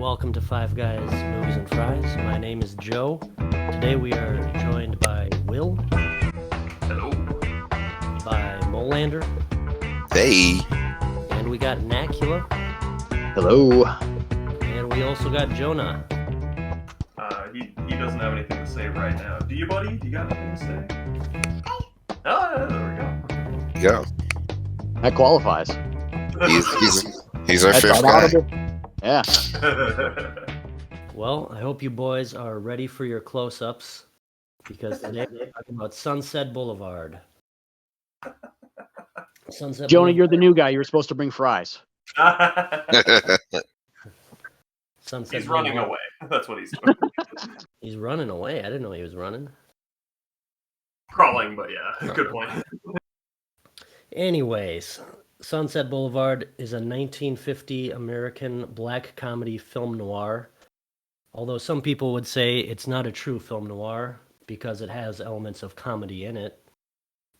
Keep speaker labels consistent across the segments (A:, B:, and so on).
A: welcome to Five Guys, Movies and Fries. My name is Joe. Today we are joined by Will,
B: Hello.
A: by Molander,
C: Hey.
A: and we got Nacula,
D: Hello.
A: and we also got Jonah.
B: He doesn't have anything to say right now. Do you, buddy? Do you got anything to say? Oh, there we go.
C: Yeah.
D: That qualifies.
C: He's our
D: That's
C: fifth guy.
D: audible. Yeah.
A: Well, I hope you boys are ready for your close-ups, because today we're talking about Sunset Boulevard. Sunset
D: Jonah,
A: Boulevard.
D: you're the new guy. You're supposed to bring fries.
A: Sunset
B: He's running
A: Boulevard.
B: away. That's what he's doing.
A: He's running away. I didn't know he was running.
B: Crawling, but yeah, good point.
A: Anyways, Sunset Boulevard is a 1950 American black comedy film noir. Although some people would say it's not a true film noir because it has elements of comedy in it.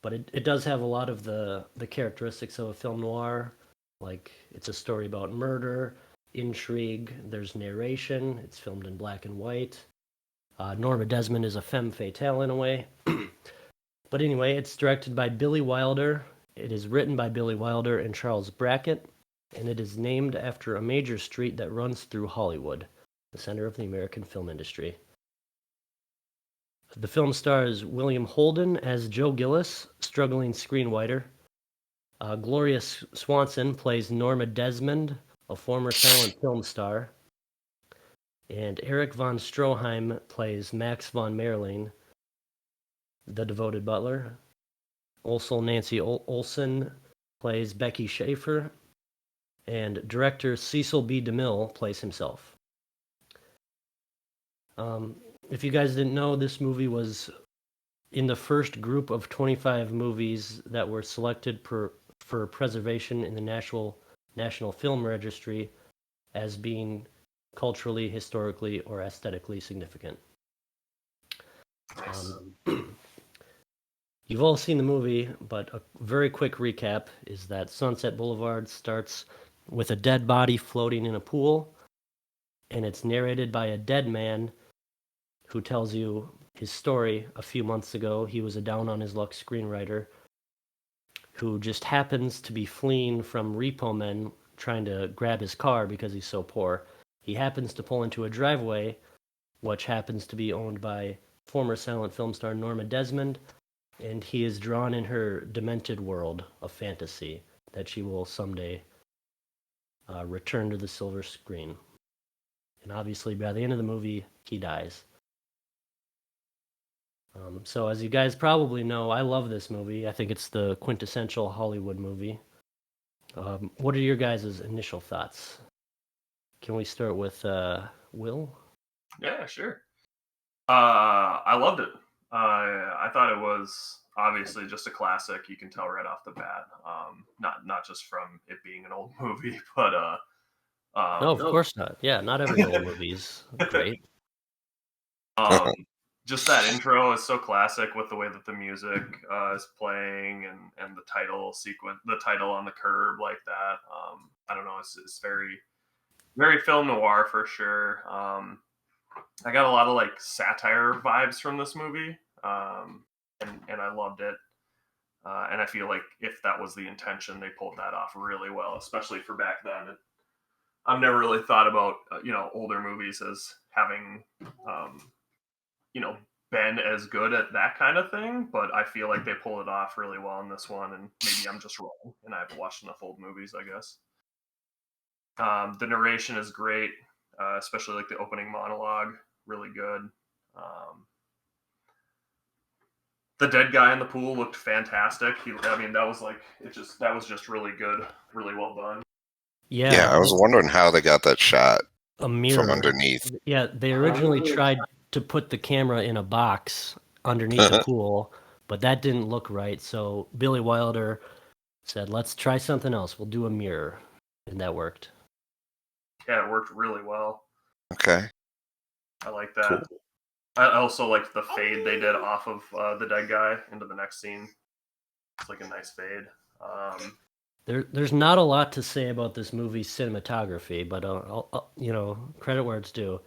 A: But it does have a lot of the characteristics of a film noir. Like, it's a story about murder, intrigue, there's narration, it's filmed in black and white. Norma Desmond is a femme fatale in a way. But anyway, it's directed by Billy Wilder. It is written by Billy Wilder and Charles Brackett, and it is named after a major street that runs through Hollywood, the center of the American film industry. The film stars William Holden as Joe Gillis, struggling screenwriter. Gloria Swanson plays Norma Desmond, a former silent film star. And Eric von Stroheim plays Max von Merlin, the devoted butler. Also, Nancy Olson plays Becky Schaefer, and director Cecil B. DeMille plays himself. If you guys didn't know, this movie was in the first group of 25 movies that were selected for preservation in the National Film Registry as being culturally, historically, or aesthetically significant.
B: Nice.
A: You've all seen the movie, but a very quick recap is that Sunset Boulevard starts with a dead body floating in a pool, and it's narrated by a dead man who tells you his story. A few months ago, he was a down-on-his-luck screenwriter who just happens to be fleeing from repo men trying to grab his car because he's so poor. He happens to pull into a driveway, which happens to be owned by former silent film star Norma Desmond, and he is drawn in her demented world of fantasy that she will someday return to the silver screen. And obviously, by the end of the movie, he dies. So as you guys probably know, I love this movie. I think it's the quintessential Hollywood movie. What are your guys' initial thoughts? Can we start with Will?
B: Yeah, sure. I loved it. I thought it was obviously just a classic. You can tell right off the bat. Not just from it being an old movie, but
A: No, of course not. Yeah, not every old movie is great.
B: Just that intro is so classic with the way that the music is playing and the title sequence, the title on the curb like that. I don't know. It's very, very film noir for sure. I got a lot of like satire vibes from this movie, and I loved it. And I feel like if that was the intention, they pulled that off really well, especially for back then. I've never really thought about older movies as having been as good at that kind of thing, but I feel like they pull it off really well in this one, and maybe I'm just wrong, and I haven't watched enough old movies, I guess. The narration is great, especially like the opening monologue, really good. The dead guy in the pool looked fantastic. That was just really good, really well done.
A: Yeah,
C: I was wondering how they got that shot
A: a mirror
C: from underneath.
A: Yeah, they originally tried to put the camera in a box underneath the pool, but that didn't look right. So Billy Wilder said, "Let's try something else. We'll do a mirror," and that worked.
B: Yeah, it worked really well.
C: Okay.
B: I like that. Cool. I also liked the fade they did off of the dead guy into the next scene. It's like a nice fade.
A: There's not a lot to say about this movie's cinematography, but credit where it's due.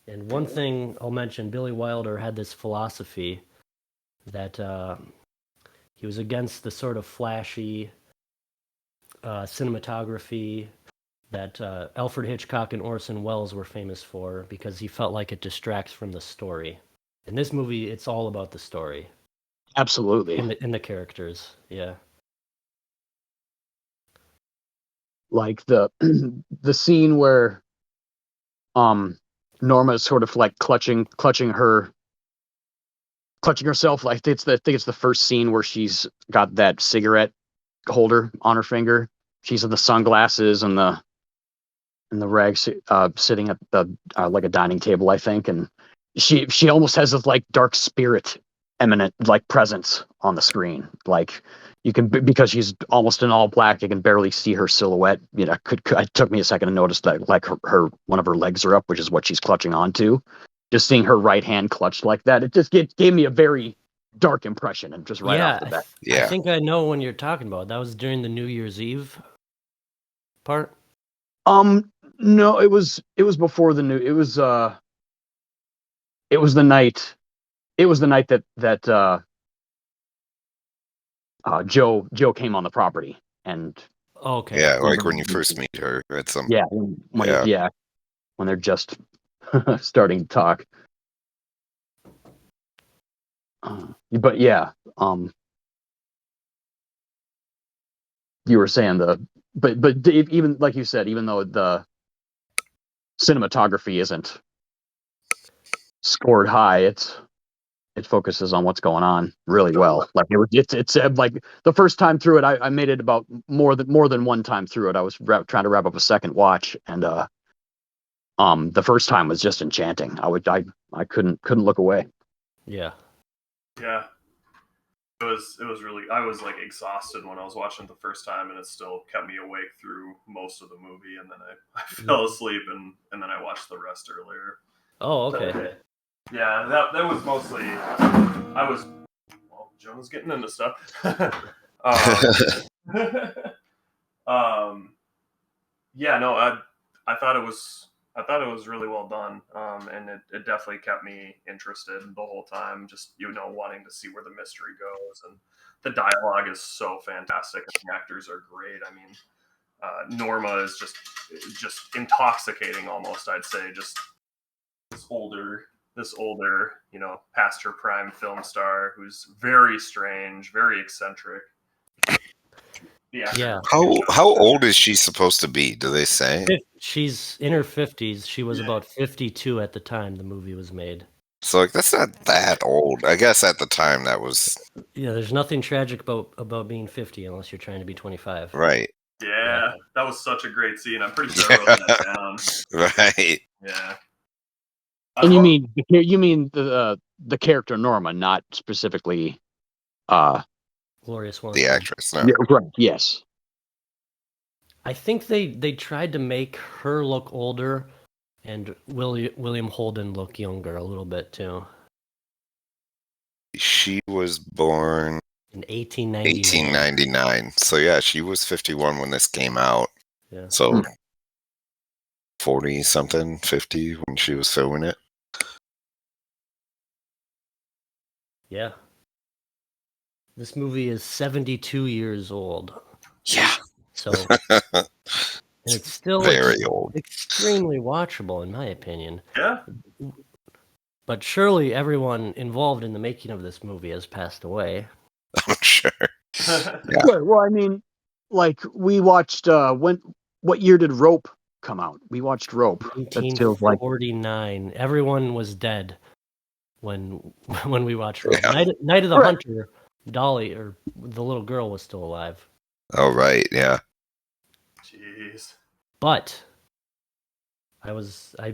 A: And one thing I'll mention, Billy Wilder had this philosophy that he was against the sort of flashy cinematography that Alfred Hitchcock and Orson Welles were famous for, because he felt like it distracts from the story. In this movie, it's all about the story
D: Absolutely.
A: and the characters. Yeah.
D: Like the the scene where Norma is sort of like clutching herself. Like I think it's the first scene where she's got that cigarette holder on her finger. She's in the sunglasses and the rags, sitting at the like a dining table, I think, and she almost has this like dark spirit eminent like presence on the screen. Like you can, because she's almost in all black, you can barely see her silhouette. You know, it took me a second to notice that like her one of her legs are up, which is what she's clutching onto. Just seeing her right hand clutched like that, it just gave me a very dark impression, and just right
A: Yeah,
D: off the bat.
A: I
C: Yeah.
A: think I know when you're talking about. That was during the New Year's Eve part.
D: No, it was before the new. It was the night. It was the night that Joe came on the property, and
A: Okay.
C: Yeah, like when you first meet her at some.
D: yeah, when they're just starting to talk. But yeah, you were saying but Dave, even like you said, even though the cinematography isn't scored high, it focuses on what's going on really well. Like it's like the first time through it, I made it about more than one time through it. I was trying to wrap up a second watch, and the first time was just enchanting. I couldn't look away.
A: Yeah.
B: Yeah. It was really, I was like exhausted when I was watching it the first time, and it still kept me awake through most of the movie, and then I fell asleep, and then I watched the rest earlier.
A: Oh, okay.
B: Yeah, that was mostly, Jonah's getting into stuff. Yeah, no, I thought it was really well done, and it definitely kept me interested the whole time, just wanting to see where the mystery goes, and the dialogue is so fantastic, and the actors are great. I mean, Norma is just intoxicating almost, I'd say, just this older, past her prime film star who's very strange, very eccentric.
A: Yeah.
C: How old is she supposed to be? Do they say?
A: She's in her 50s. She was about 52 at the time the movie was made.
C: So like that's not that old. I guess at the time that was
A: Yeah, there's nothing tragic about being 50 unless you're trying to be 25.
C: right.
B: Yeah, that was such a great scene. I'm pretty sure I wrote that down.
C: Right.
B: Yeah.
D: And you mean the character Norma, not specifically
A: Gloria Swanson.
C: The actress. No.
D: yeah, right? Yes.
A: I think they tried to make her look older and William Holden look younger a little bit too.
C: She was born
A: In 1899.
C: 1899. So yeah, she was 51 when this came out.
A: Yeah.
C: So 40 something, 50 when she was filming it.
A: Yeah. This movie is 72 years old.
C: Yeah.
A: So and it's still
C: very old.
A: Extremely watchable in my opinion.
B: Yeah.
A: But surely everyone involved in the making of this movie has passed away.
C: I'm sure.
D: Yeah. Well, I mean, like we watched what year did Rope come out? We watched Rope.
A: 1949. Everyone was dead when we watched Rope.
C: Yeah.
A: Night of the Hunter, Dolly or the little girl was still alive.
C: Oh right, yeah.
B: Jeez.
A: But I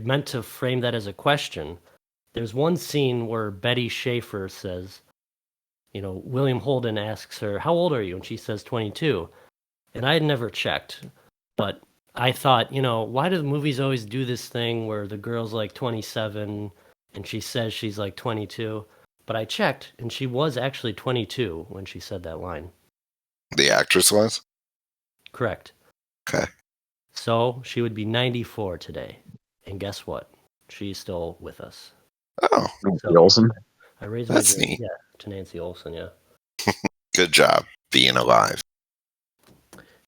A: meant to frame that as a question. There's one scene where Betty Schaefer says, William Holden asks her, "How old are you?" And she says 22. And I had never checked, but I thought, why do the movies always do this thing where the girl's like 27 and she says she's like 22? But I checked, and she was actually 22 when she said that line.
C: The actress was?
A: Correct.
C: Okay.
A: So she would be 94 today. And guess what? She's still with us.
C: Oh,
D: Nancy Olsen.
A: I raised my
C: that's
A: drink,
C: neat.
A: yeah, to Nancy Olsen, yeah.
C: Good job being alive.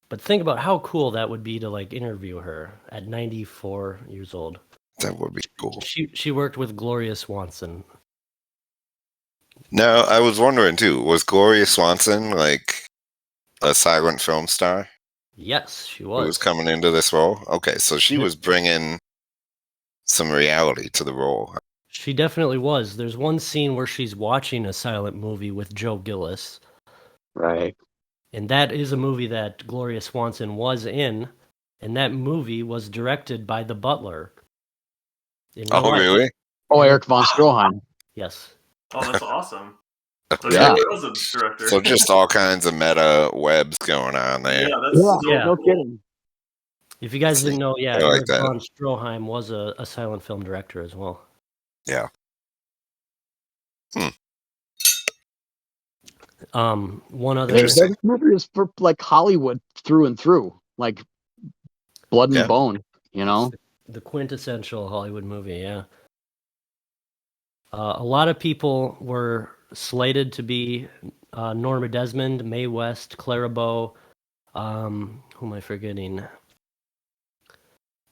A: But think about how cool that would be to like interview her at 94 years old.
C: That would be cool.
A: She worked with Gloria Swanson.
C: Now, I was wondering too, was Gloria Swanson like a silent film star
A: Yes, she
C: who was
A: was.
C: coming into this role? Okay, so she was bringing some reality to the role.
A: She definitely was. There's one scene where she's watching a silent movie with Joe Gillis.
D: Right.
A: And that is a movie that Gloria Swanson was in. And that movie was directed by the butler. In real
C: Oh,
A: life.
C: really?
D: Oh, Eric von Stroheim.
A: Yes.
B: Oh, that's awesome. So
D: Yeah.
B: he was a director.
C: So just all kinds of meta webs going on there.
B: yeah, that's so
A: Yeah.
D: No
B: cool.
D: kidding.
A: If you guys didn't know, yeah,
C: I like
A: Eric
C: that.
A: von Stroheim was a silent film director as well.
C: Yeah.
A: One other
C: Interesting.
D: This movie is for like Hollywood through and through, like blood and
C: Yeah.
D: bone. You know.
A: the quintessential Hollywood movie, yeah. A lot of people were slated to be Norma Desmond, Mae West, Clara Bow. Who am I forgetting?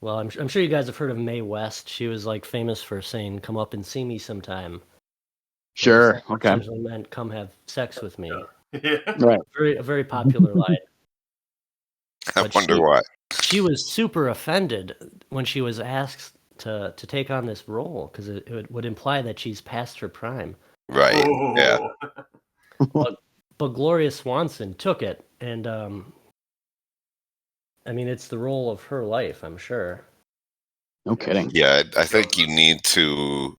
A: Well, I'm sure you guys have heard of Mae West. She was like famous for saying, "Come up and see me sometime."
D: Sure. Okay.
A: Essentially meant, "Come have sex with me."
B: Yeah.
D: Right.
A: A very popular line.
C: I
A: But
C: wonder why.
A: She was super offended when she was asked to take on this role because it would imply that she's past her prime.
C: Right. Yeah.
A: But Gloria Swanson took it, and I mean, it's the role of her life, I'm sure.
D: No kidding.
C: Yeah, I think you need to,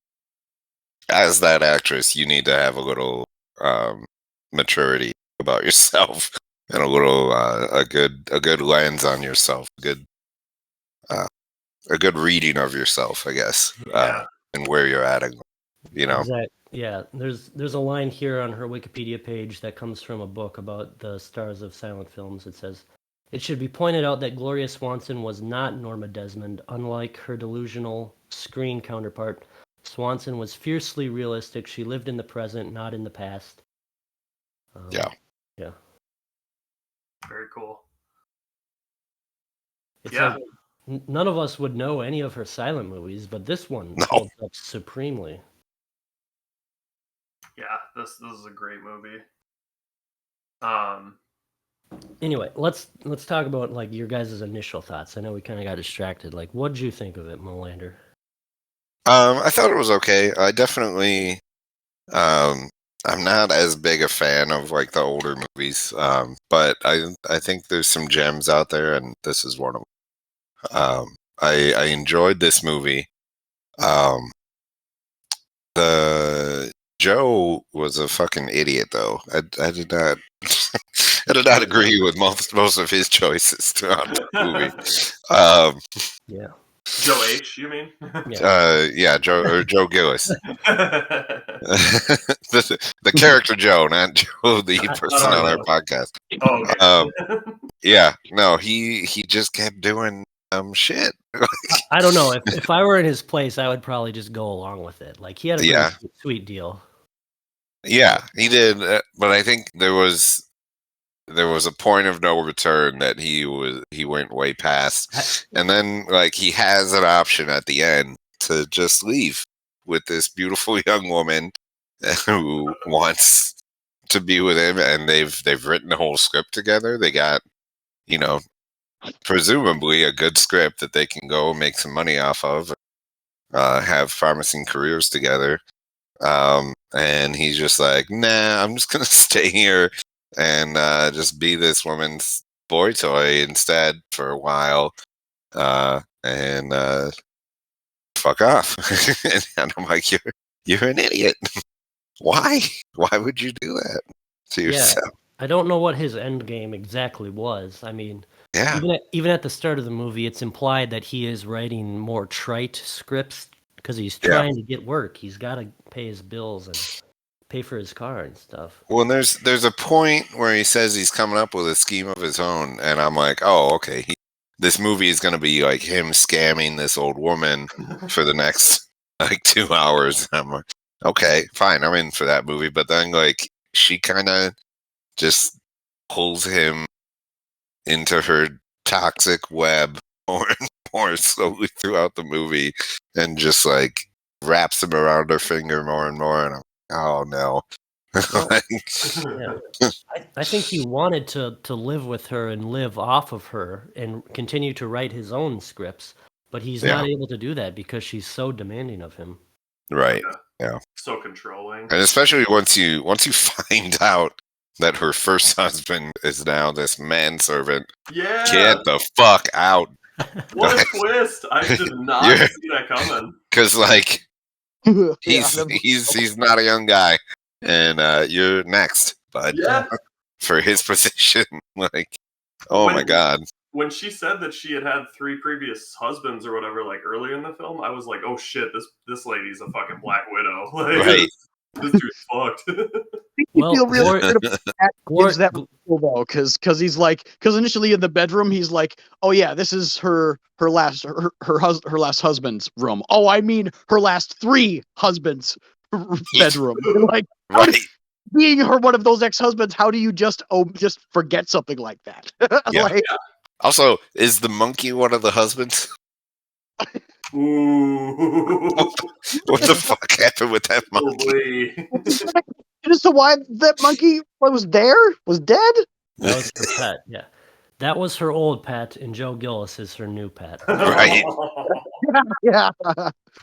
C: as that actress, you need to have a little maturity about yourself and a little a good lens on yourself, a good reading of yourself, I guess,
B: Yeah.
C: and where you're at, you know.
A: Exactly. Yeah, there's a line here on her Wikipedia page that comes from a book about the stars of silent films. It says, "It should be pointed out that Gloria Swanson was not Norma Desmond. Unlike her delusional screen counterpart, Swanson was fiercely realistic. She lived in the present, not in the past."
C: Yeah.
A: Yeah.
B: Very cool.
A: It's
B: Yeah.
A: like none of us would know any of her silent movies, but this one
C: No.
A: holds up supremely.
B: Yeah, this is a great movie.
A: Anyway, let's talk about like your guys' initial thoughts. I know we kind of got distracted. Like, what did you think of it, Molander?
C: I thought it was okay. I definitely, I'm not as big a fan of like the older movies, but I think there's some gems out there, and this is one of them. I enjoyed this movie. The Joe was a fucking idiot, though. I did not. I did not agree with most of his choices throughout the movie.
A: Yeah.
B: Joe H, you mean?
A: Yeah.
C: Joe Gillis, the character Joe, not Joe, the person on our podcast.
B: Oh, okay.
C: Yeah, no, he just kept doing shit.
A: I don't know. If I were in his place, I would probably just go along with it. Like, he had a pretty
C: Yeah.
A: sweet deal.
C: Yeah, he did, but I think there was a point of no return that he went way past, and then like he has an option at the end to just leave with this beautiful young woman who wants to be with him, and they've written the whole script together. They got, presumably a good script that they can go make some money off of, have promising careers together. And he's just like, nah, I'm just gonna stay here and just be this woman's boy toy instead for a while, and fuck off. And I'm like, you're an idiot. Why would you do that to yourself?
A: I don't know what his end game exactly was. I mean,
C: Yeah,
A: even at the start of the movie, it's implied that he is writing more trite scripts because he's trying to get work. He's got to pay his bills, and pay for his car and stuff.
C: Well, there's a point where he says he's coming up with a scheme of his own, and I'm like, oh, okay. This movie is going to be like him scamming this old woman for the next like 2 hours. I'm like, okay, fine, I'm in for that movie. But then like she kind of just pulls him into her toxic web more and more slowly throughout the movie, and just like wraps him around her finger more and more. And I'm like, oh no.
A: Well, yeah. I think he wanted to live with her and live off of her and continue to write his own scripts, but he's not able to do that because she's so demanding of him.
C: Right. Yeah.
B: So controlling.
C: And especially once you find out that her first husband is now this manservant.
B: Yeah.
C: Get the fuck out.
B: What a twist. I did not see that coming.
C: Because like he's not a young guy. And you're next, bud.
B: Yeah.
C: For his position. Like, oh my God.
B: When she said that she had 3 previous husbands or whatever, like earlier in the film, I was like, oh shit, this lady's a fucking Black Widow. Like,
C: right.
B: This dude's fucked.
D: Well, feel really good about that though, because he's like, because initially in the bedroom he's like, oh yeah, this is her last husband's room. Oh, I mean her last 3 husbands' bedroom. Like,
C: right.
D: Being one of those ex-husbands, how do you just forget something like that?
C: Yeah.
D: Like,
C: also, is the monkey one of the husbands?
B: Ooh.
C: What the fuck happened with that monkey?
D: So why that monkey was dead?
A: That was her pet, yeah. That was her old pet, and Joe Gillis is her new pet.
C: Right.
D: Yeah.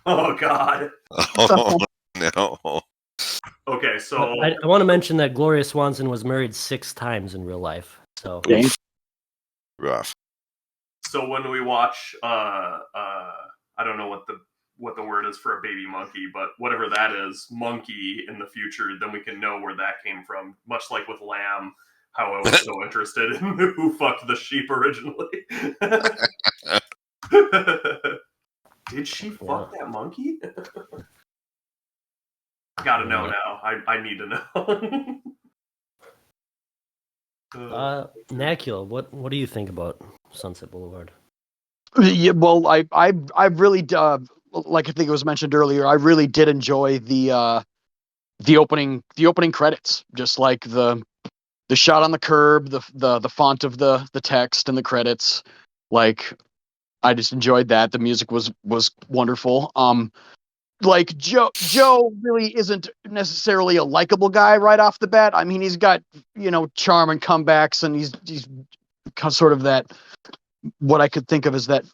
B: Oh God.
C: Oh no.
B: Okay, so
A: I want to mention that Gloria Swanson was married 6 times in real life. So
C: rough.
B: So when we watch, I don't know what the word is for a baby monkey, but whatever that is, monkey in the future, then we can know where that came from. Much like with lamb, how I was so interested in who fucked the sheep originally. Did she fuck that monkey? Gotta know now. I need to know.
A: Nacula, what do you think about Sunset Boulevard?
D: Yeah, well, I really like I think it was mentioned earlier. I really did enjoy the opening credits, just like the shot on the curb, the font of the text and the credits. Like, I just enjoyed that. The music was wonderful. Like Joe really isn't necessarily a likable guy right off the bat. I mean, he's got, charm and comebacks, and he's sort of that, what I could think of as that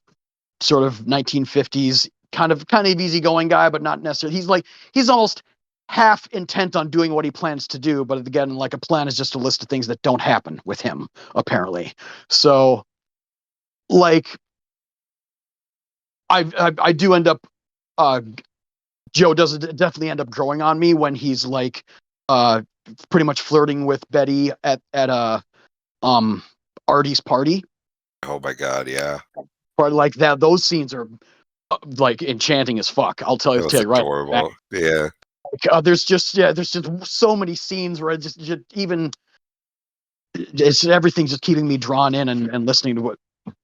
D: sort of 1950s kind of easygoing guy, but not necessarily. He's almost half intent on doing what he plans to do, but again, like, a plan is just a list of things that don't happen with him, apparently. So, like, I do end up Joe does definitely end up growing on me when he's like pretty much flirting with Betty at Artie's party.
C: Oh my God, yeah.
D: But like that, those scenes are like enchanting as fuck. I'll tell you right.
C: Adorable. Yeah.
D: Like, there's just so many scenes where everything's just keeping me drawn in and listening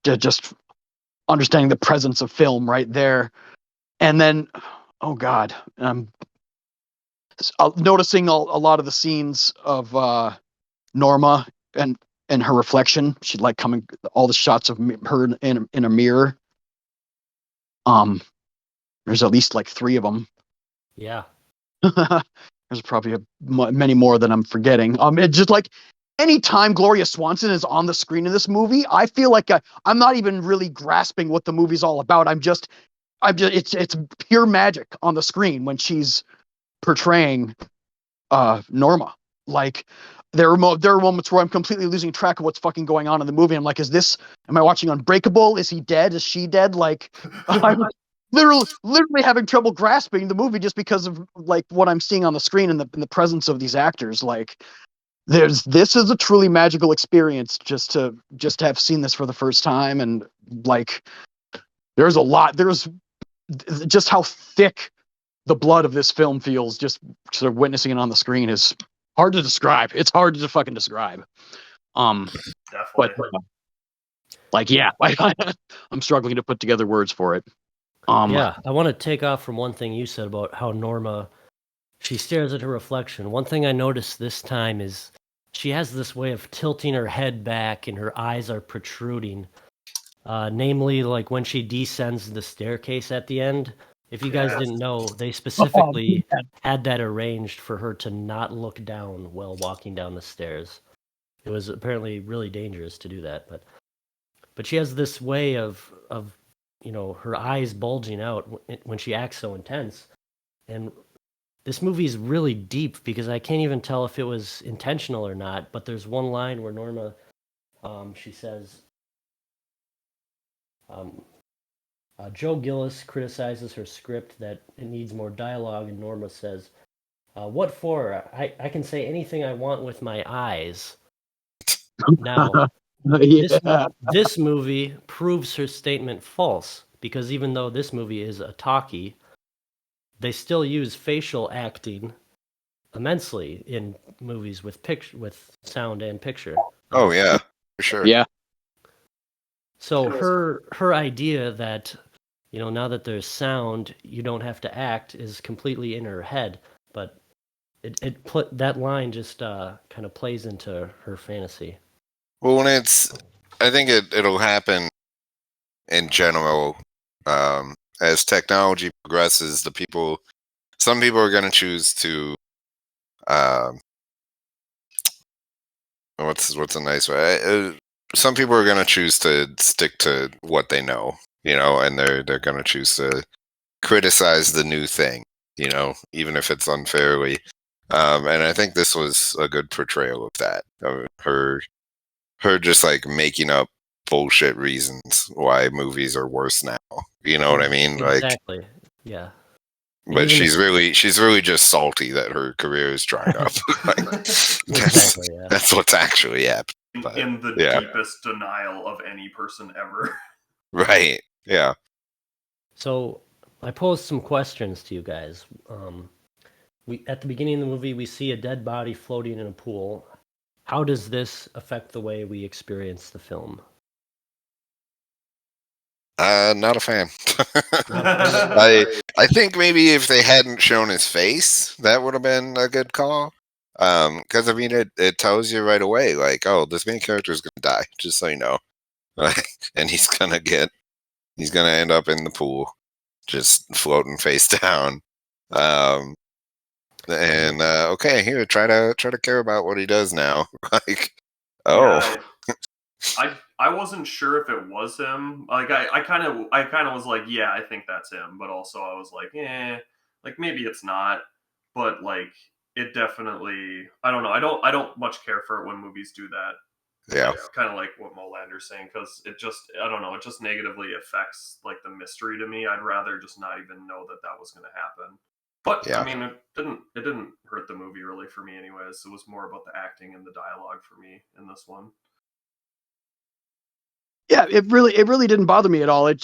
D: to just understanding the presence of film right there. And then, oh God, noticing a lot of the scenes of Norma and her reflection. She'd like all the shots of her in a mirror. There's at least like 3 of them.
A: Yeah.
D: There's probably many more than I'm forgetting. It's just like anytime Gloria Swanson is on the screen in this movie, I feel like I'm not even really grasping what the movie's all about. It's pure magic on the screen when she's portraying Norma. Like, there are moments where I'm completely losing track of what's fucking going on in the movie. I'm like, am I watching Unbreakable? Is he dead? Is she dead? Like, I'm literally having trouble grasping the movie just because of like what I'm seeing on the screen and the presence of these actors. Like, this is a truly magical experience just to have seen this for the first time. And like, there's just how thick the blood of this film feels, just sort of witnessing it on the screen, is hard to describe. It's hard to fucking describe. But
B: Definitely.
D: like, yeah, I'm struggling to put together words for it.
A: Yeah, I want to take off from one thing you said about how Norma, she stares at her reflection. One thing I noticed this time is she has this way of tilting her head back and her eyes are protruding. Namely, like when she descends the staircase at the end. If you guys
B: Yes.
A: didn't know, they specifically had that arranged for her to not look down while walking down the stairs. It was apparently really dangerous to do that, but she has this way of her eyes bulging out when she acts so intense. And this movie is really deep because I can't even tell if it was intentional or not, but there's one line where Norma, she says, Joe Gillis criticizes her script that it needs more dialogue, and Norma says, what for? I can say anything I want with my eyes. Now, this movie proves her statement false, because even though this movie is a talkie, they still use facial acting immensely in movies with sound and picture.
C: Oh yeah, for sure.
D: Yeah.
A: So her idea that now that there's sound, you don't have to act is completely in her head, but that line just kind of plays into her fantasy.
C: Well, I think it'll happen in general. As technology progresses, some people are going to choose to, what's a nice way? Some people are going to choose to stick to what they know, and they're going to choose to criticize the new thing, even if it's unfairly. And I think this was a good portrayal of that. Her just like making up bullshit reasons why movies are worse now. You know what I mean?
A: Exactly. Yeah.
C: But she's really just salty that her career is dried up.
A: Exactly. Yeah.
C: That's what's actually happening.
B: In the deepest denial of any person ever.
C: Right. Yeah.
A: So I posed some questions to you guys. At the beginning of the movie, we see a dead body floating in a pool. How does this affect the way we experience the film?
C: Not a fan. I think maybe if they hadn't shown his face, that would have been a good call. Because I mean, it tells you right away, like, oh, this main character is gonna die, just so you know, and he's gonna end up in the pool, just floating face down. Okay, here, try to care about what he does now. Like, oh.
B: Yeah, I wasn't sure if it was him. Like I kind of was like, yeah, I think that's him, but also I was like, like maybe it's not. But like it definitely, I don't know. I don't much care for it when movies do that.
C: Yeah.
B: Kind of like what Molander's saying, because it just, I don't know, it just negatively affects like the mystery to me. I'd rather just not even know that was going to happen. But yeah. I mean, it didn't hurt the movie really for me anyways. It was more about the acting and the dialogue for me in this one.
D: Yeah, it really didn't bother me at all. It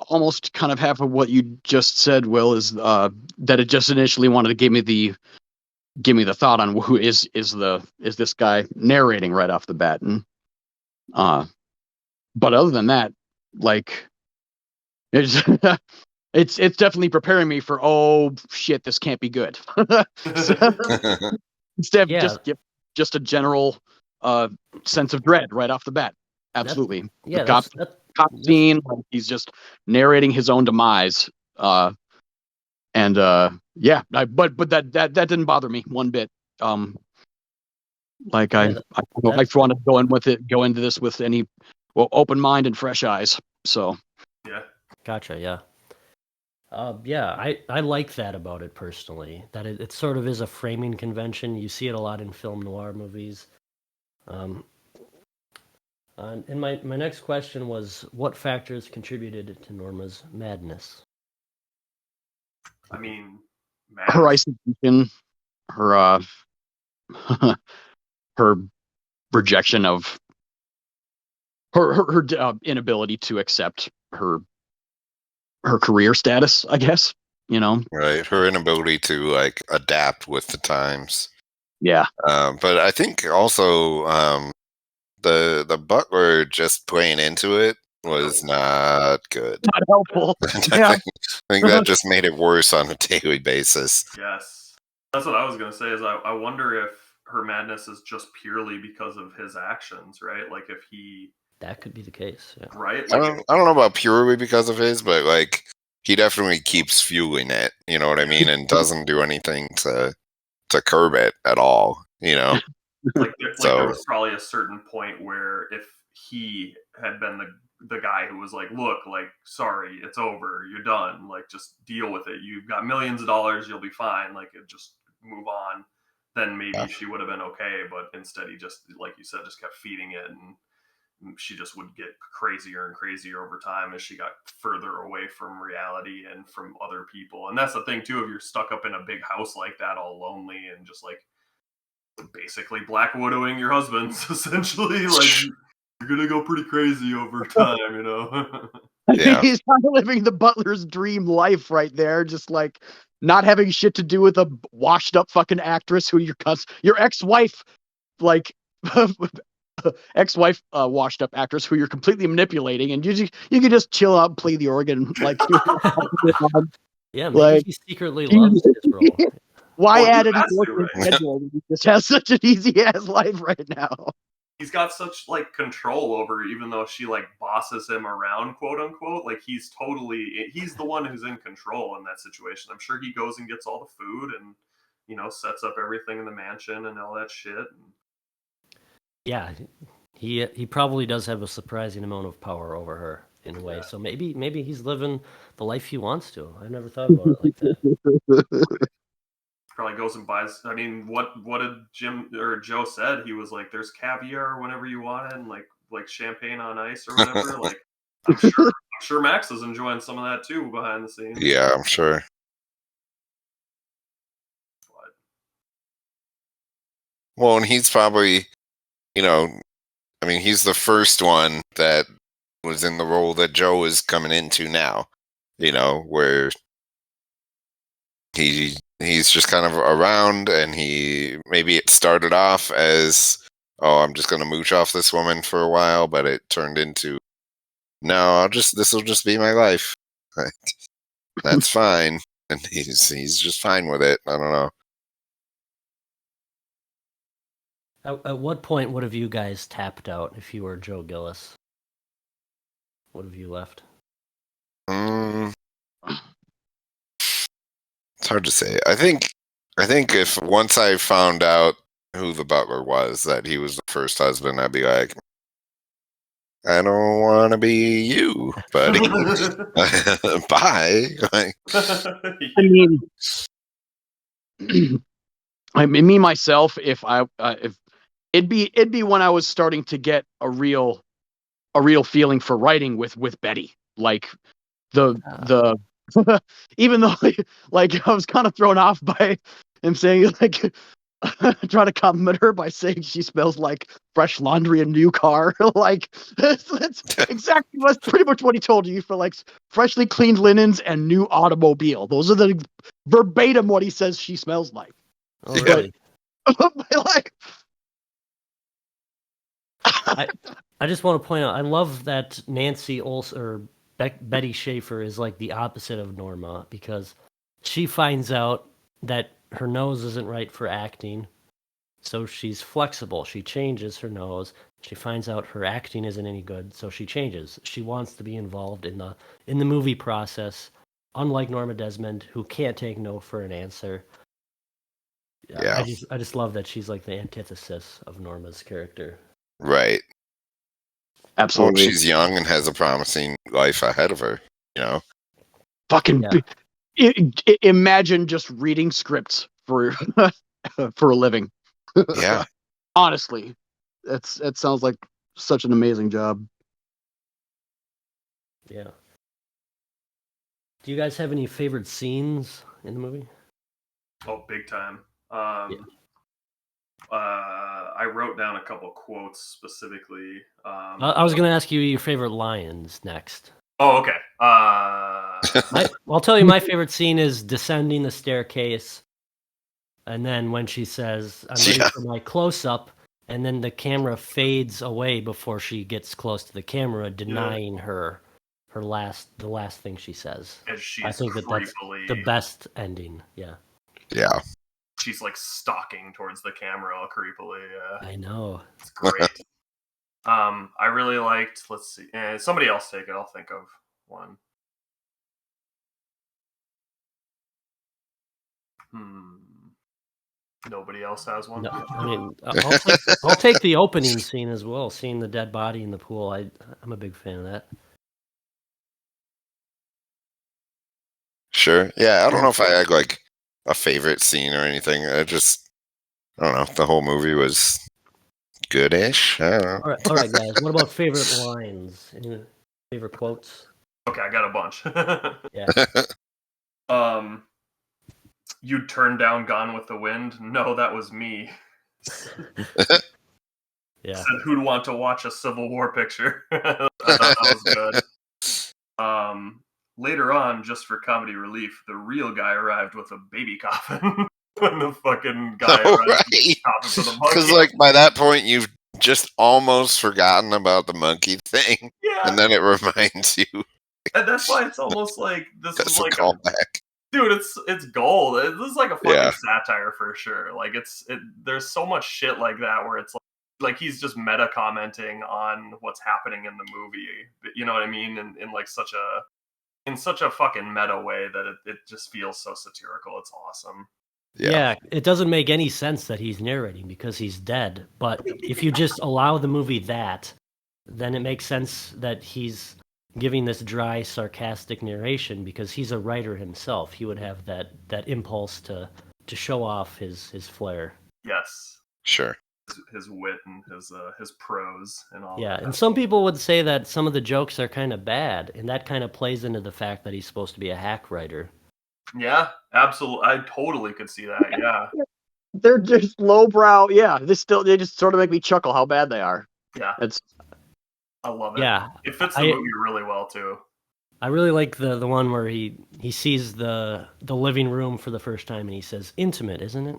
D: almost kind of half of what you just said, Will, is that it just initially wanted to give me the thought on who is this guy narrating right off the bat, and but other than that, like it's it's definitely preparing me for, oh shit, this can't be good. Instead of just a general sense of dread right off the bat. Absolutely. The cop scene, like he's just narrating his own demise. But that didn't bother me one bit. I want to go into this with any open mind and fresh eyes. So
B: yeah.
A: Gotcha, yeah. I like that about it personally. That it sort of is a framing convention. You see it a lot in film noir movies. And my next question was, what factors contributed to Norma's madness?
B: I mean,
D: her isolation, her her rejection of her inability to accept her career status, I guess. you know?
C: Right. Her inability to like adapt with the times.
D: Yeah.
C: But I think also the butler just playing into it was not good.
D: Not helpful.
C: I
D: Yeah.
C: think that just made it worse on a daily basis.
B: Yes. That's what I was going to say is I wonder if her madness is just purely because of his actions, right? Like if he...
A: That could be the case. Yeah.
B: Right?
C: I
B: Like
C: don't know about purely because of his, but like he definitely keeps fueling it, you know what I mean, and doesn't do anything to curb it at all, you know.
B: like there
C: So
B: was probably a certain point where if he had been the guy who was like, look, like, sorry, it's over, you're done, like, just deal with it, you've got millions of dollars, you'll be fine, like, just move on, then maybe
C: yeah.
B: she would have been okay. But instead he just, like you said, just kept feeding it, and she just would get crazier and crazier over time as she got further away from reality and from other people. And that's the thing too, if you're stuck up in a big house like that all lonely and just like basically black widowing your husbands, essentially, like you're gonna go pretty crazy over time, you know.
C: Yeah.
D: He's kind of living the butler's dream life right there, just like not having shit to do with a washed up fucking actress who your ex-wife, like ex-wife washed up actress who you're completely manipulating, and you can just chill out and play the organ like
A: Yeah, maybe
D: like
A: he secretly loves his role.
D: why
B: Well, he
D: add any
B: has
D: more
B: to,
D: to his
B: right?
D: schedule when he just has such an easy ass life right now?
B: He's got such like control over her, even though she like bosses him around, quote unquote. Like he's the one who's in control in that situation. I'm sure he goes and gets all the food and sets up everything in the mansion and all that shit.
A: Yeah, he probably does have a surprising amount of power over her in a way.
B: Yeah.
A: So maybe he's living the life he wants to. I never thought about it like that.
B: Probably goes and buys. I mean, what did Jim or Joe said? He was like, "There's caviar whenever you want it, and like champagne on ice or whatever." Like, I'm sure Max is enjoying some of that too behind the scenes.
C: Yeah, I'm sure.
B: But,
C: Well, and he's probably, I mean, he's the first one that was in the role that Joe is coming into now, where he's just kind of around, and maybe it started off as, oh, I'm just going to mooch off this woman for a while, but it turned into, no, this will just be my life. Like, that's fine. And he's just fine with it. I don't know.
A: At what point would have you guys tapped out if you were Joe Gillis? What have you left?
C: Mm, it's hard to say. I think if once I found out who the butler was, that he was the first husband, I'd be like, I don't want to be you, buddy. Bye. Like,
D: I mean, I mean, me myself, if it'd be when I was starting to get a real feeling for writing with Betty, like the even though like I was kind of thrown off by him saying like trying to compliment her by saying she smells like fresh laundry and new car. Like that's exactly what's pretty much what he told you for like freshly cleaned linens and new automobile. Those are the verbatim what he says she smells like.
A: Oh, really?
D: Like
A: I just want to point out, I love that Nancy Olson or Betty Schaefer is like the opposite of Norma, because she finds out that her nose isn't right for acting, so she's flexible. She changes her nose. She finds out her acting isn't any good, so she changes. She wants to be involved in the movie process, unlike Norma Desmond, who can't take no for an answer.
C: Yeah.
A: I just love that she's like the antithesis of Norma's character.
C: right.
D: absolutely.
C: Well, she's young and has a promising life ahead of her,
D: Fucking
A: Yeah.
D: imagine just reading scripts for for a living.
C: Yeah.
D: Honestly, it sounds like such an amazing job.
A: Yeah. Do you guys have any favorite scenes in the movie?
B: Oh, big time.
A: Yeah.
B: I wrote down a couple quotes specifically.
A: I was going to ask you your favorite lions next.
B: Oh, okay.
A: I'll tell you, my favorite scene is descending the staircase, and then when she says, "I'm ready
C: Yeah.
A: for my close-up," and then the camera fades away before she gets close to the camera, denying her the last thing she says.
B: And she's
A: I think that's
B: creepily,
A: the best ending. Yeah,
C: Yeah.
B: she's like stalking towards the camera all creepily.
A: I know.
B: It's great. I really liked. Let's see. Somebody else take it. I'll think of one. Nobody else has one.
A: No, I mean, I'll take the opening scene as well. Seeing the dead body in the pool. I'm a big fan of that.
C: Sure. Yeah, I don't know if I had like a favorite scene or anything. I don't know. The whole movie was good-ish. I don't know.
A: All right, guys. What about favorite lines? Any favorite quotes?
B: Okay, I got a bunch.
A: Yeah.
B: You turned down Gone with the Wind? No, that was me.
A: Yeah.
B: Said, who'd want to watch a Civil War picture? I thought that was good. Later on, just for comedy relief, the real guy arrived with a baby coffin. When the fucking guy arrived with a coffin for the monkey.
C: Because like by that point you've just almost forgotten about the monkey thing,
B: Yeah,
C: and then it reminds you.
B: and that's why it's almost like this
C: That's
B: is
C: a
B: like
C: callback.
B: dude, it's gold. This is like a fucking
C: Yeah.
B: satire for sure. Like there's so much shit like that where it's like he's just meta commenting on what's happening in the movie. You know what I mean? In like such a fucking meta way that it just feels so satirical. It's awesome.
A: Yeah, it doesn't make any sense that he's narrating because he's dead. But if you just allow the movie that, then it makes sense that he's giving this dry, sarcastic narration because he's a writer himself. He would have that impulse to show off his flair.
B: Yes,
C: Sure.
B: his wit and his prose and all.
A: Yeah,
B: that.
A: and some people would say that some of the jokes are kind of bad, and that kind of plays into the fact that he's supposed to be a hack writer.
B: Yeah, absolutely. I totally could see that. Yeah,
D: They're just lowbrow. Yeah, they just sort of make me chuckle how bad they are.
B: yeah. I love it.
A: Yeah,
B: it fits the movie really well too.
A: I really like the one where he sees the living room for the first time and he says, "Intimate, isn't it?"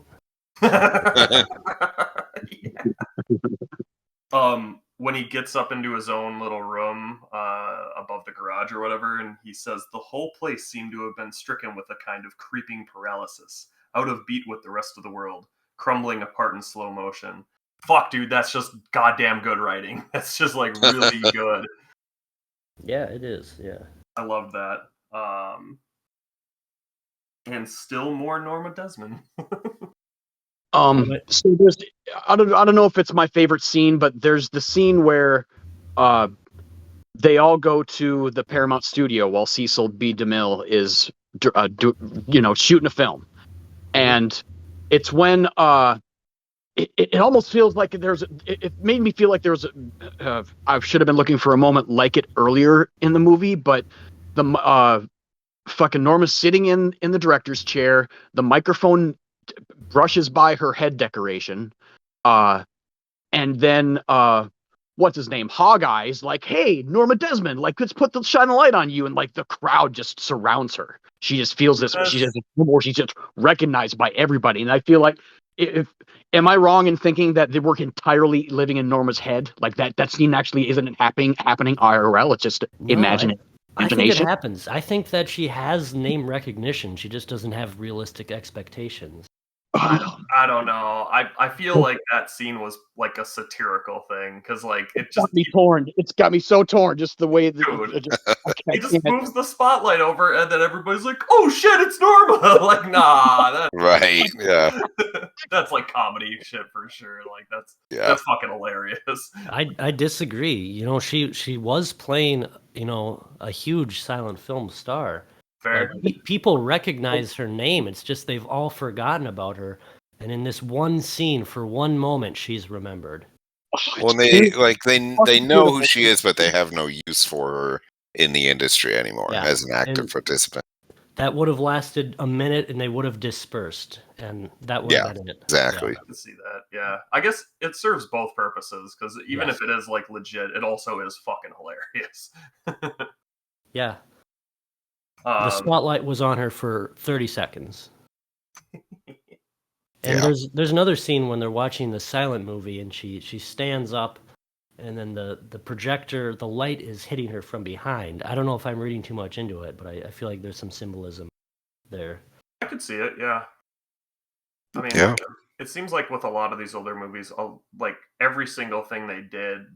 B: Yeah. When he gets up into his own little room above the garage or whatever, and he says the whole place seemed to have been stricken with a kind of creeping paralysis, out of beat with the rest of the world, crumbling apart in slow motion. Fuck, dude, that's just goddamn good writing. That's just like really good.
A: Yeah, it is. Yeah.
B: I love that. And still more Norma Desmond.
D: So there's, I don't know if it's my favorite scene, but there's the scene where they all go to the Paramount studio while Cecil B. DeMille is shooting a film, and it's when it almost feels like it made me feel like there was I should have been looking for a moment like it earlier in the movie, but the fucking Norma's sitting in the director's chair, the microphone brushes by her head decoration, and then what's his name, Hog Eyes, like, hey, Norma Desmond, like, let's shine a light on you, and like the crowd just surrounds her. She just feels this.
B: Yes.
D: She's just recognized by everybody, and I feel like, am I wrong in thinking that they were entirely living in Norma's head? Like that scene actually isn't happening IRL. It's just imagination.
A: I think it happens. I think that she has name recognition. She just doesn't have realistic expectations.
B: I don't know. I feel like that scene was like a satirical thing because like it just
D: got me torn. It's got me so torn. Just the way
B: he just moves the spotlight over, and then everybody's like, "Oh shit, it's Norma!" Like, nah, that's
C: Right. Yeah.
B: that's like comedy shit for sure. Like that's fucking hilarious.
A: I disagree. You know, she was playing, a huge silent film star.
B: Fair.
A: Like, people recognize her name. It's just they've all forgotten about her. And in this one scene, for one moment, she's remembered.
C: Well, they know who she is, but they have no use for her in the industry anymore as an active participant.
A: That would have lasted a minute, and they would have dispersed, and that would have been it.
C: Exactly.
B: I can see that. Yeah, I guess it serves both purposes because even if it is like legit, it also is fucking hilarious.
A: Yeah. The spotlight was on her for 30 seconds. And
C: Yeah.
A: there's another scene when they're watching the silent movie, and she stands up, and then the projector, the light is hitting her from behind. I don't know if I'm reading too much into it, but I feel like there's some symbolism there.
B: I could see it, yeah. I mean,
C: Yeah.
B: it seems like with a lot of these older movies, like every single thing they did,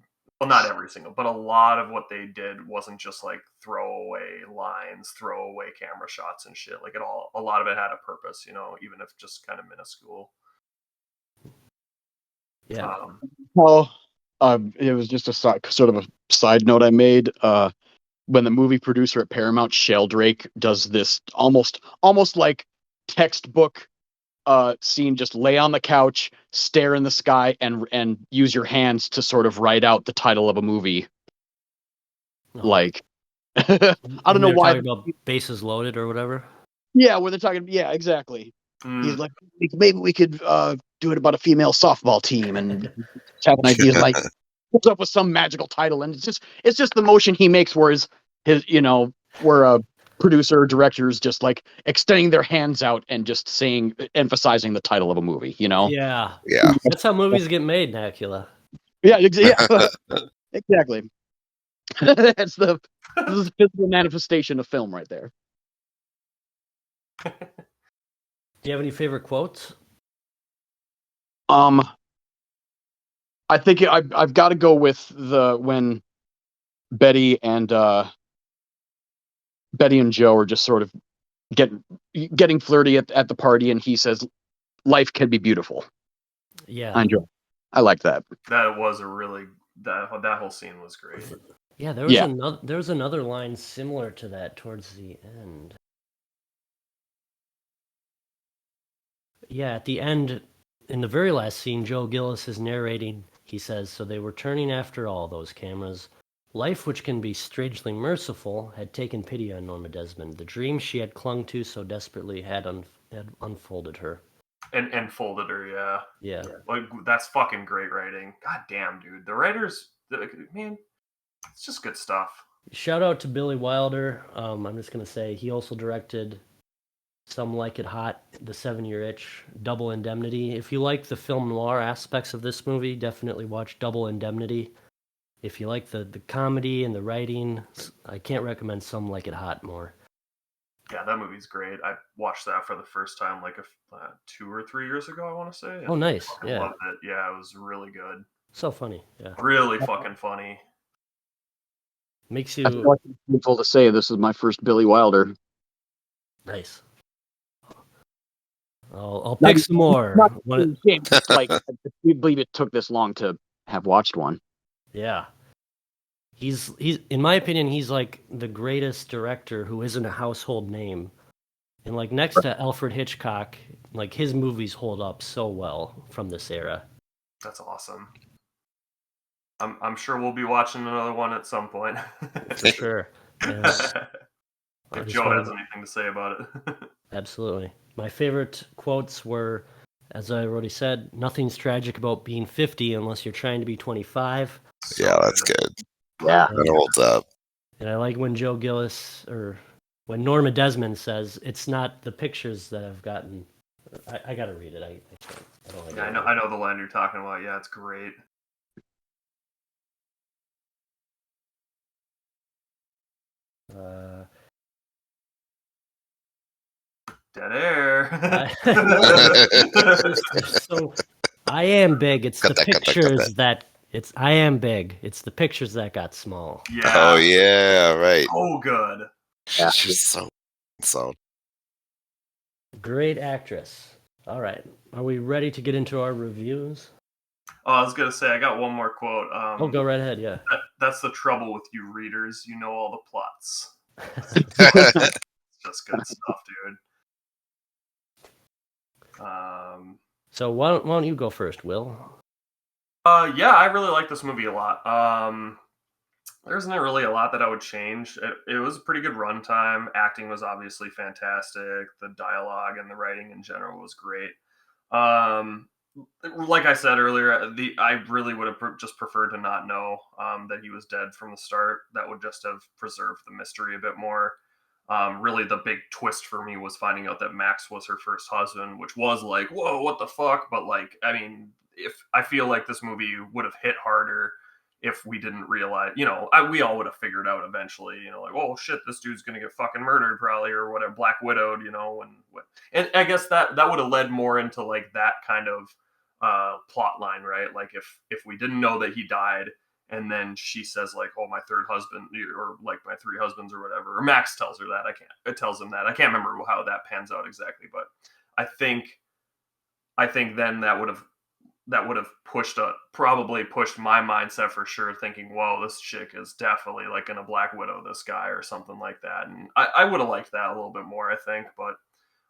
B: well, not every single, but a lot of what they did wasn't just like throwaway lines, throwaway camera shots and shit. Like a lot of it had a purpose, you know, even if just kind of minuscule.
A: Yeah.
D: Well, it was just a sort of a side note I made. When the movie producer at Paramount, Sheldrake, does this almost like textbook scene, just lay on the couch, stare in the sky, and use your hands to sort of write out the title of a movie. Like, I don't know why.
A: Talking about Bases Loaded or whatever.
D: Yeah, where they're talking. Yeah, exactly.
B: Mm.
D: He's like, maybe we could do it about a female softball team, and have an idea like comes up with some magical title, and it's just the motion he makes, where his where a producer or director is just like extending their hands out and just emphasizing the title of a movie.
A: Yeah.
C: Yeah.
A: That's how movies get made, Nacula.
D: Yeah, exactly. That's the physical manifestation of film right there.
A: Do you have any favorite quotes?
D: I think I've got to go with when Betty and Joe are just sort of getting flirty at the party, and he says, "Life can be beautiful."
A: Yeah.
D: I enjoy. I like that.
B: That was a really that whole scene was great.
A: Yeah, there was another line similar to that towards the end. Yeah, at the end, in the very last scene, Joe Gillis is narrating. He says, "So they were turning after all those cameras. Life, which can be strangely merciful, had taken pity on Norma Desmond. The dream she had clung to so desperately had unfolded her."
B: And folded her, yeah.
A: Yeah.
B: Like, that's fucking great writing. God damn, dude. The writers, man, it's just good stuff.
A: Shout out to Billy Wilder. I'm just going to say he also directed Some Like It Hot, The 7-Year Itch, Double Indemnity. If you like the film noir aspects of this movie, definitely watch Double Indemnity. If you like the comedy and the writing, I can't recommend Some Like It Hot more.
B: Yeah, that movie's great. I watched that for the first time like 2 or 3 years ago, I want to say.
A: Oh, nice.
B: I
A: Yeah.
B: loved it. Yeah, it was really good.
A: So funny. Yeah.
B: Really fucking funny.
A: Makes
D: I feel
A: you
D: like it's painful to say this is my first Billy Wilder.
A: nice. I'll pick some more.
D: Like, I believe it took this long to have watched one.
A: Yeah. He's in my opinion, he's like the greatest director who isn't a household name. And like next to Alfred Hitchcock, like his movies hold up so well from this era.
B: That's awesome. I'm sure we'll be watching another one at some point.
A: For sure. Yeah.
B: If Joe has anything to say about it.
A: Absolutely. My favorite quotes were, as I already said, nothing's tragic about being 50 unless you're trying to be 25.
C: Yeah, that's good.
D: Yeah.
C: That holds up.
A: And I like when Joe Gillis, or when Norma Desmond says, "It's not the pictures that I've gotten." I gotta read it. I don't like it.
B: I know the line you're talking about. Yeah, it's great. Dead air.
A: So I am big. It's
C: Cut
A: the
C: that, cut that, cut
A: pictures that it's. I am big. It's the pictures that got small.
B: Yeah.
C: Oh yeah, right.
B: Oh, good.
D: Yeah.
C: She's so
A: Great actress. All right, are we ready to get into our reviews?
B: Oh, I was gonna say I got one more quote.
A: Go right ahead. Yeah.
B: That's the trouble with you readers. You know all the plots. It's just good stuff, dude.
A: So why don't you go first, Will?
B: Yeah, I really like this movie a lot. There isn't really a lot that I would change. It was a pretty good runtime. Acting was obviously fantastic. The dialogue and the writing in general was great. Like I said earlier, I really would have just preferred to not know that he was dead from the start. That would just have preserved the mystery a bit more. Really, the big twist for me was finding out that Max was her first husband, which was like, whoa, what the fuck? But like, I mean, if I feel like this movie would have hit harder if we didn't realize, we all would have figured out eventually, like, oh shit, this dude's gonna get fucking murdered probably or whatever, Black Widowed, and I guess that would have led more into like that kind of plot line, right? Like if we didn't know that he died, and then she says like, oh, my third husband, or like my three husbands or whatever, or Max tells her that, it tells him that, I can't remember how that pans out exactly, but I think then that would have probably pushed my mindset for sure, thinking, whoa, this chick is definitely like gonna Black Widow this guy or something like that. And I would have liked that a little bit more, I think. But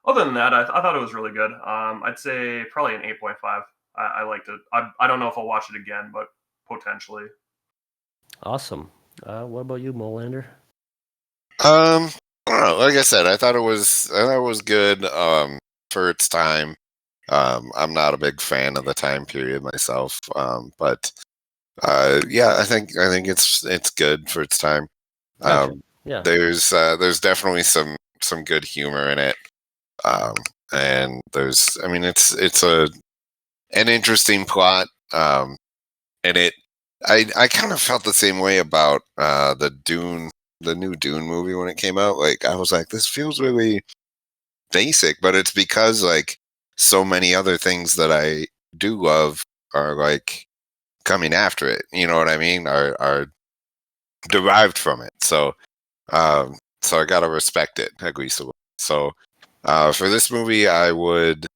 B: other than that, I thought it was really good. I'd say probably an 8.5. I liked it. I don't know if I'll watch it again, but potentially.
A: Awesome. What about you, Molander?
C: I don't know. Like I said, I thought it was good for its time. I'm not a big fan of the time period myself, but yeah, I think it's good for its time.
A: Gotcha. Yeah.
C: There's definitely some good humor in it, and it's an interesting plot, and I kind of felt the same way about the new Dune movie when it came out. Like, I was like, this feels really basic, but it's because like so many other things that I do love are like coming after it. You know what I mean? Are derived from it. So I gotta respect it at least a little. So for this movie, I would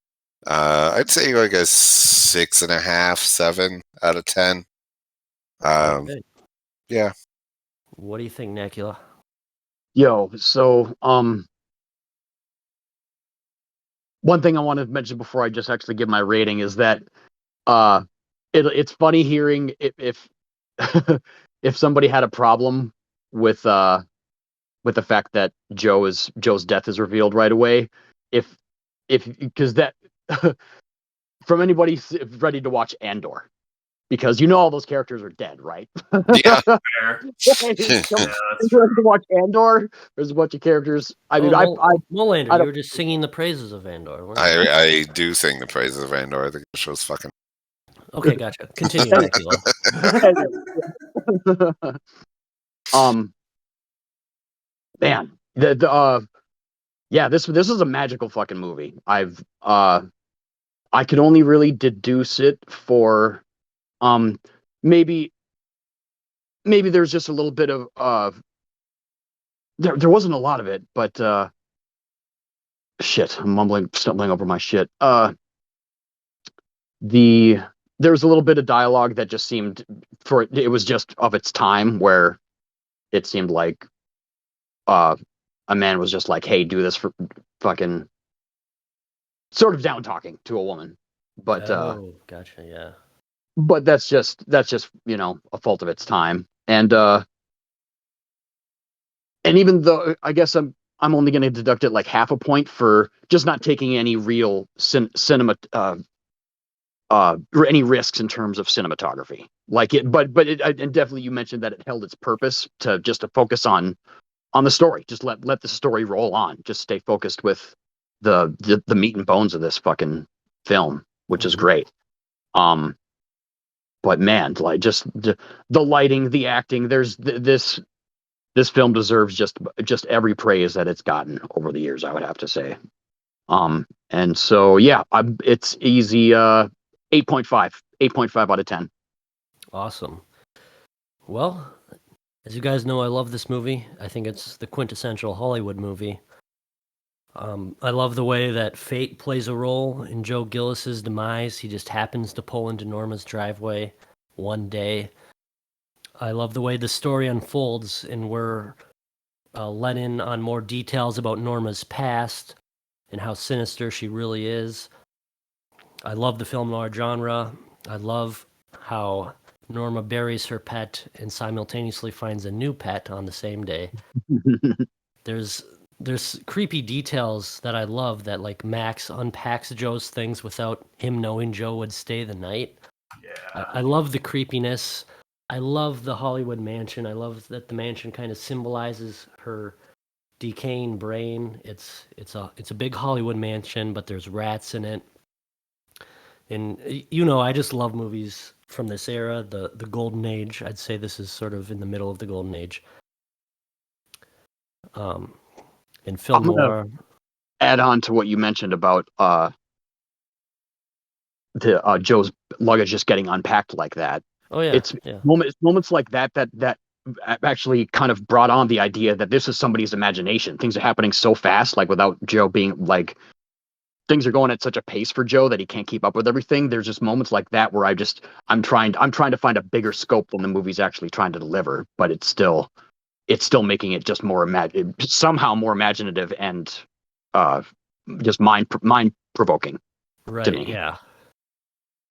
C: I'd say like a 6.5, 7 out of 10.
A: Okay.
C: Yeah.
A: What do you think, Nakula?
D: Yo, so one thing I want to mention before I just actually give my rating is that it's funny hearing if if somebody had a problem with the fact that Joe's death is revealed right away, if because that from anybody ready to watch Andor, because all those characters are dead, right?
C: Yeah.
B: Fair.
C: Yeah,
B: That's
D: ready to watch Andor. There's a bunch of characters. I mean,
A: Molander,
D: I
A: you
D: don't-
A: were just singing the praises of Andor. weren't you?
C: I do sing the praises of Andor. I think the show's fucking.
A: Okay, gotcha. Continue, Nakula.
D: Man, yeah, this is a magical fucking movie. I could only really deduce it for maybe there's just a little bit of there wasn't a lot of it, but shit, I'm stumbling over my shit. There was a little bit of dialogue that just seemed it was just of its time, where it seemed like a man was just like, hey, do this for fucking, sort of down talking to a woman. But
A: Gotcha. Yeah.
D: but that's just a fault of its time. And even though I guess I'm only going to deduct it like half a point for just not taking any real cinema or any risks in terms of cinematography. Like it, but and definitely you mentioned that it held its purpose to focus on the story. Just let the story roll on. Just stay focused with the meat and bones of this fucking film, which is great. But man, like just the lighting, the acting, this film deserves just every praise that it's gotten over the years, I would have to say. And so yeah, it's easy 8.5 out of 10.
A: Awesome. Well, as you guys know, I love this movie. I think it's the quintessential Hollywood movie. I love the way that fate plays a role in Joe Gillis's demise. He just happens to pull into Norma's driveway one day. I love the way the story unfolds, and we're let in on more details about Norma's past and how sinister she really is. I love the film noir genre. I love how Norma buries her pet and simultaneously finds a new pet on the same day. There's creepy details that I love, that like Max unpacks Joe's things without him knowing Joe would stay the night.
B: Yeah.
A: I love the creepiness. I love the Hollywood mansion. I love that the mansion kind of symbolizes her decaying brain. It's a big Hollywood mansion, but there's rats in it. And I just love movies from this era, the golden age. I'd say this is sort of in the middle of the golden age. In film
D: I'm gonna
A: noir.
D: add on to what you mentioned about Joe's luggage just getting unpacked like that.
A: Oh yeah,
D: It's
A: yeah.
D: moments like that actually kind of brought on the idea that this is somebody's imagination. Things are happening so fast, like without Joe being like, things are going at such a pace for Joe that he can't keep up with everything. There's just moments like that where I'm trying to find a bigger scope than the movie's actually trying to deliver, but it's still making it just somehow more imaginative and just mind provoking.
A: Right,
D: to me.
A: yeah.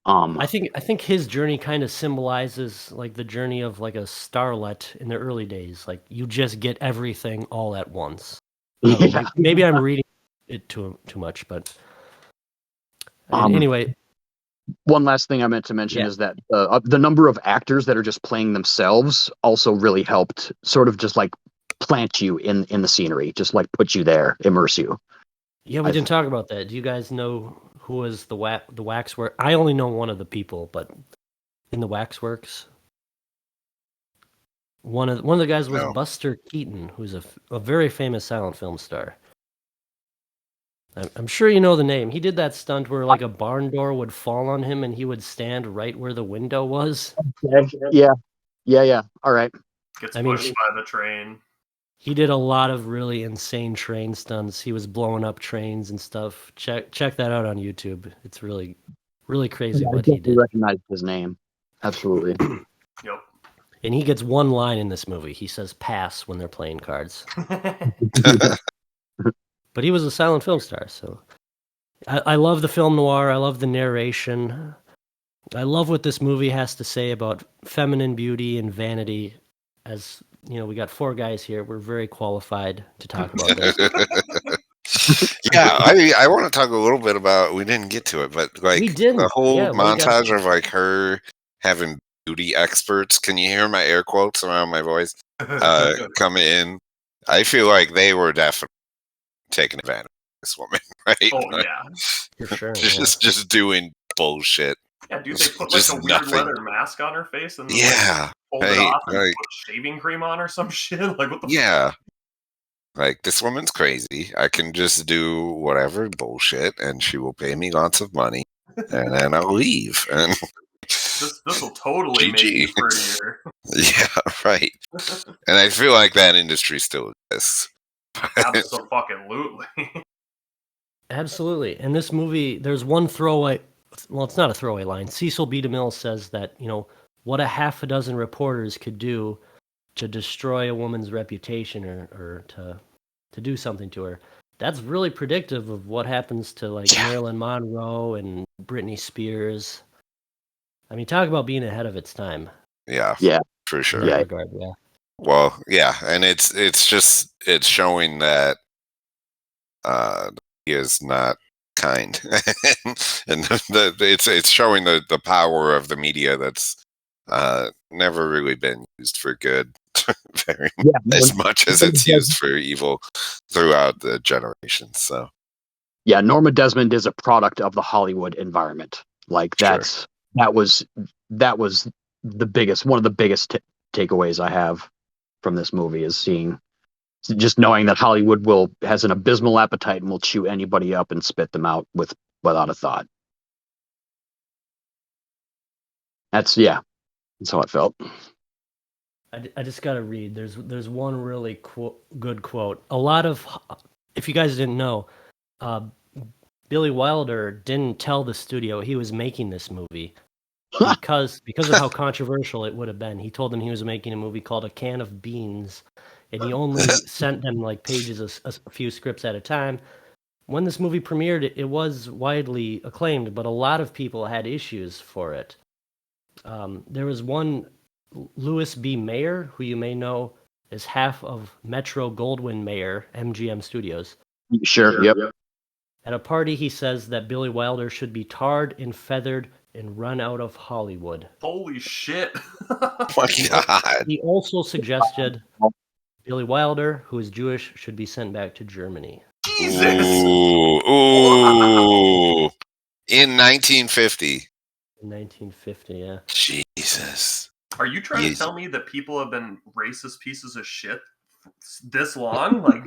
A: I think his journey kind of symbolizes like the journey of like a starlet in the early days. Like you just get everything all at once. I don't know, maybe I'm reading it too much, but anyway.
D: One last thing I meant to mention is that the number of actors that are just playing themselves also really helped sort of just like plant you in the scenery, just like put you there, immerse you.
A: Yeah, we didn't talk about that. Do you guys know who was the waxwork? I only know one of the people, but in the waxworks, one of the guys was Buster Keaton, who's a very famous silent film star. I'm sure you know the name. He did that stunt where like a barn door would fall on him and he would stand right where the window was.
D: Yeah. All right.
B: Gets pushed by the train.
A: He did a lot of really insane train stunts. He was blowing up trains and stuff. Check that out on YouTube. It's really, really crazy what he did.
D: I recognize his name. Absolutely.
B: Yep.
A: And he gets one line in this movie. He says "pass" when they're playing cards. But he was a silent film star, so I love the film noir. I love the narration. I love what this movie has to say about feminine beauty and vanity. As you know, we got 4 guys here. We're very qualified to talk about this.
C: Yeah, I want to talk a little bit about. We didn't get to it, but like the whole montage of like her having beauty experts. Can you hear my air quotes around my voice? Coming in, I feel like they were definitely taking advantage of this woman, right?
B: Oh
C: like,
B: yeah,
A: for sure.
C: Just doing bullshit.
B: Yeah, dude, they put like a weird leather mask on her face and
C: like,
B: pulled it off and put shaving cream on or some shit. Like what the
C: fuck? Like, this woman's crazy. I can just do whatever bullshit, and she will pay me lots of money, and then I'll leave. And
B: this will totally make you prettier.
C: Yeah, right. And I feel like that industry still exists.
B: Absolutely.
A: Absolutely. In this movie, there's one throwaway. Well, it's not a throwaway line. Cecil B. DeMille says that, what a half a dozen reporters could do to destroy a woman's reputation or to do something to her. That's really predictive of what happens to like Marilyn Monroe and Britney Spears. I mean, talk about being ahead of its time.
C: Yeah, for sure.
A: In that regard, yeah.
C: Well, yeah, and it's showing that he is not kind, and it's showing the power of the media that's never really been used for good as much as it's used for evil throughout the generations. So
D: yeah, Norma Desmond is a product of the Hollywood environment. Like that was the biggest, one of the biggest takeaways I have from this movie is just knowing that Hollywood has an abysmal appetite and will chew anybody up and spit them out without a thought. That's how I felt.
A: I just got to read. There's one really good quote. A lot of, if you guys didn't know, Billy Wilder didn't tell the studio he was making this movie because of how controversial it would have been. He told them he was making a movie called A Can of Beans, and he only sent them like pages, a few scripts at a time. When this movie premiered, it was widely acclaimed, but a lot of people had issues for it. There was one, Louis B. Mayer, who you may know is half of Metro-Goldwyn-Mayer, MGM Studios.
D: Sure, yep.
A: At a party, he says that Billy Wilder should be tarred and feathered and run out of Hollywood.
B: Holy shit.
C: Oh my God.
A: He also suggested Billy Wilder, who is Jewish, should be sent back to Germany.
B: Jesus.
C: Ooh. In 1950.
A: In 1950, yeah.
C: Jesus.
B: Are you trying to tell me that people have been racist pieces of shit this long? Like,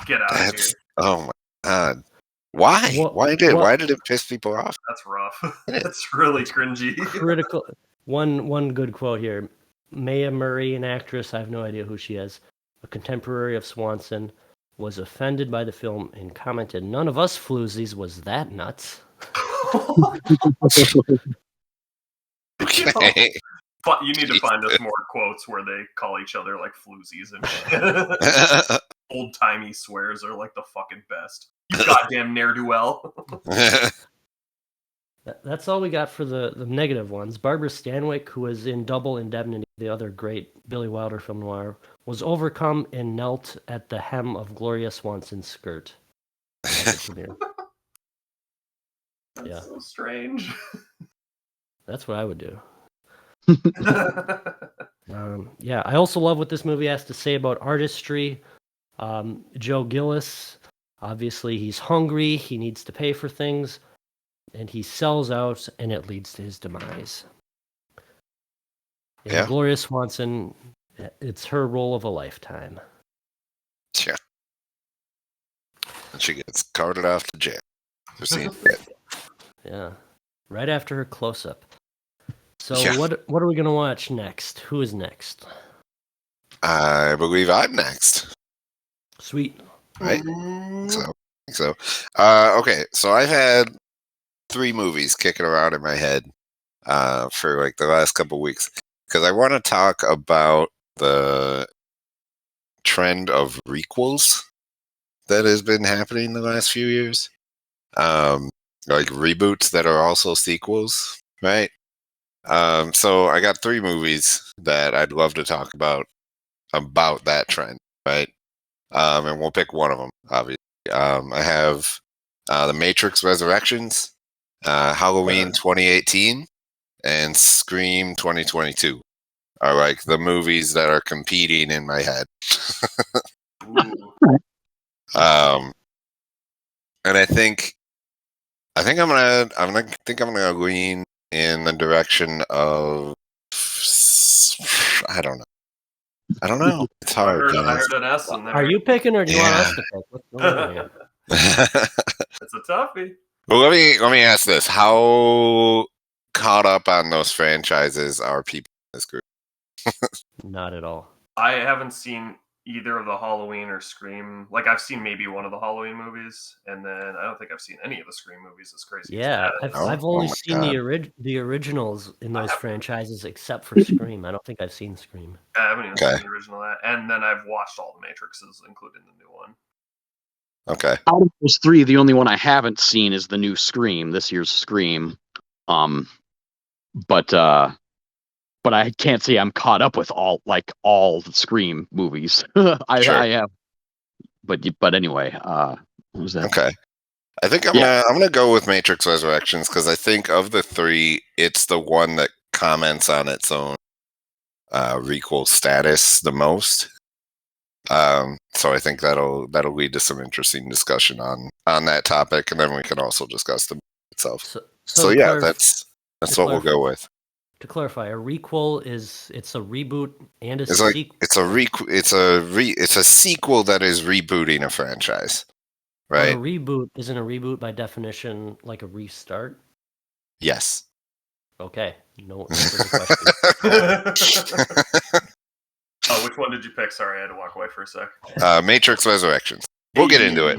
B: get out of here.
C: Oh my God. Why? Why did it piss people off?
B: That's rough. That's really cringy.
A: Critical. One good quote here. Maya Murray, an actress, I have no idea who she is, a contemporary of Swanson, was offended by the film and commented, "None of us floozies was that nuts."
C: Okay.
B: You need to find us more quotes where they call each other like floozies and shit. Old-timey swears are like the fucking best. You goddamn ne'er-do-well.
A: That's all we got for the negative ones. Barbara Stanwyck, who was in Double Indemnity, the other great Billy Wilder film noir, was overcome and knelt at the hem of Gloria Swanson's skirt.
B: That's
A: Yeah.
B: so strange.
A: That's what I would do. Yeah, I also love what this movie has to say about artistry. Joe Gillis, obviously he's hungry, he needs to pay for things, and he sells out, and it leads to his demise. And
C: Yeah.
A: Gloria Swanson, it's her role of a lifetime.
C: Yeah. And she gets carted off to jail for seeing it.
A: Yeah. Right after her close-up. So
C: Yeah.
A: what are we going to watch next? Who is next?
C: I believe I'm next.
A: Sweet.
C: Right? So, okay. So I've had 3 movies kicking around in my head for like the last couple weeks because I want to talk about the trend of requels that has been happening the last few years. Like reboots that are also sequels, right? So I got 3 movies that I'd love to talk about that trend, right? And we'll pick one of them, obviously. I have The Matrix Resurrections, Halloween 2018, and Scream 2022 are like the movies that are competing in my head. And I think I'm gonna lean in the direction of I don't know. It's hard.
B: I heard an S in there.
A: Are you picking, or do you want us to pick? What's going on here?
B: It's a toughie.
C: Well, let me ask this: how caught up on those franchises are people in this group?
A: Not at all.
B: I haven't seen either of the Halloween or Scream. Like, I've seen maybe one of the Halloween movies, and then I don't think I've seen any of the Scream movies. As crazy.
A: Yeah,
B: as
A: I've only seen the originals in those franchises, except for Scream. I don't think I've seen Scream.
B: I haven't even seen the original. And then I've watched all the Matrixes, including the new one.
C: Okay.
D: Out of those 3, the only one I haven't seen is the new Scream, this year's Scream. But I can't say I'm caught up with all the Scream movies. I have. But anyway, what was that?
C: Okay. I think I'm gonna go with Matrix Resurrections because I think of the 3, it's the one that comments on its own requel status the most. So I think that'll lead to some interesting discussion on that topic, and then we can also discuss the movie itself. So yeah, that's what we'll go with.
A: To clarify, a requel it's a reboot and
C: it's a sequel that is rebooting a franchise, right?
A: But a reboot isn't a reboot by definition like a restart.
C: Yes.
A: Okay. No further questions.
B: Which one did you pick? Sorry, I had to walk away for a sec.
C: Matrix Resurrections. We'll get into it.